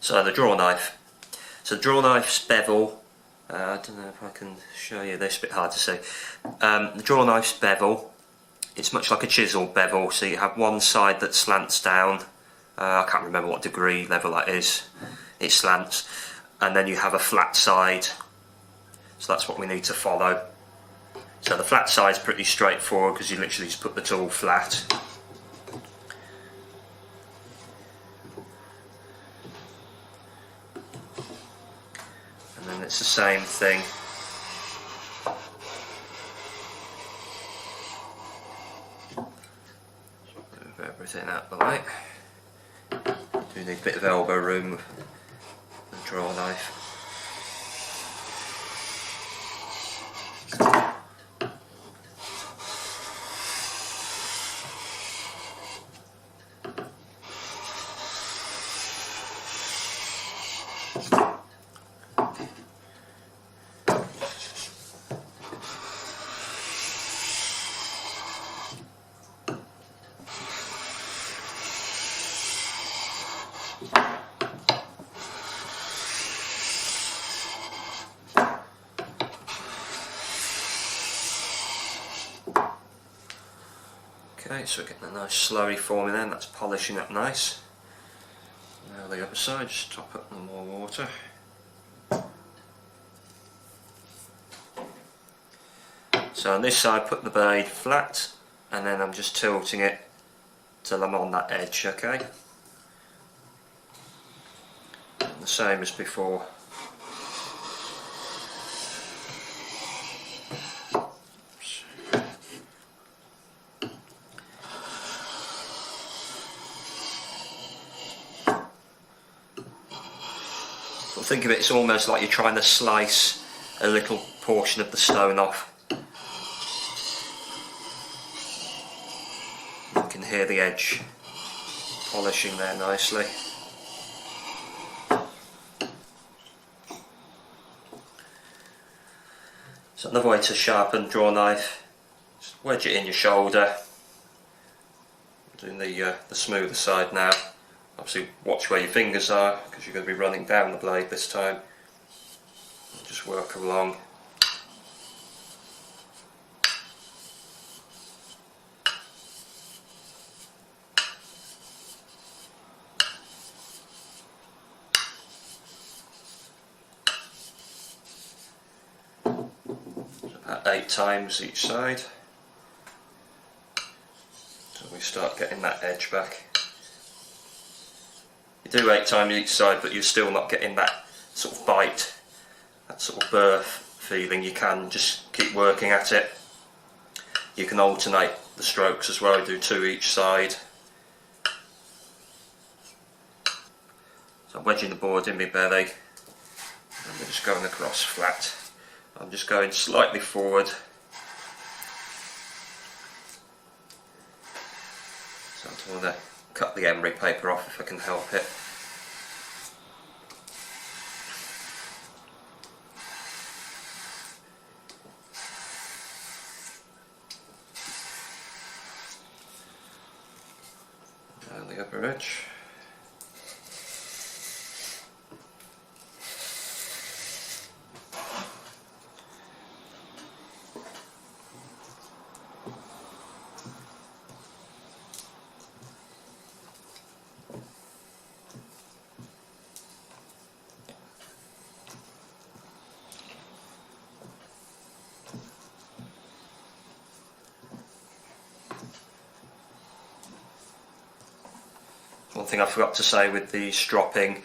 So the draw knife. So the draw knife's bevel, I don't know if I can show you this, a bit hard to see. The draw knife's bevel, it's much like a chisel bevel, so you have one side that slants down, I can't remember what degree level that is, it slants, and then you have a flat side, so that's what we need to follow. So the flat side's pretty straightforward because you literally just put the tool flat. And then it's the same thing. Move everything out the way. Do need a bit of elbow room with the draw knife. Okay, so we're getting a nice slurry forming in, that's polishing up nice. Now the other side, just top up with more water. So on this side, put the blade flat, and then I'm just tilting it till I'm on that edge, okay? And the same as before. Think of it, it's almost like you're trying to slice a little portion of the stone off. You can hear the edge polishing there nicely. So another way to sharpen draw knife, just wedge it in your shoulder. I'm doing the smoother side now. Obviously watch where your fingers are because you're going to be running down the blade this time. Just work along. So about 8 times each side. So we start getting that edge back. You do 8 times each side, but you're still not getting that sort of bite, that sort of burr feeling. You can just keep working at it. You can alternate the strokes as well, do 2 each side. So I'm wedging the board in my belly, and we're just going across flat. I'm just going slightly forward. So I don't want to cut the emery paper off if I can help it. And the upper edge. One thing I forgot to say with the stropping,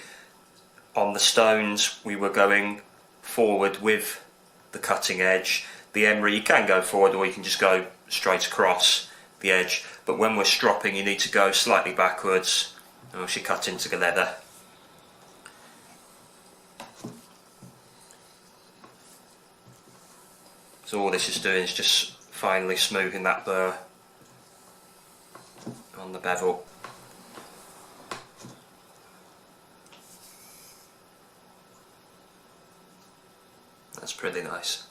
on the stones we were going forward with the cutting edge. The emery you can go forward or you can just go straight across the edge, but when we're stropping you need to go slightly backwards or else you cut into the leather. So all this is doing is just finally smoothing that burr on the bevel. That's pretty nice.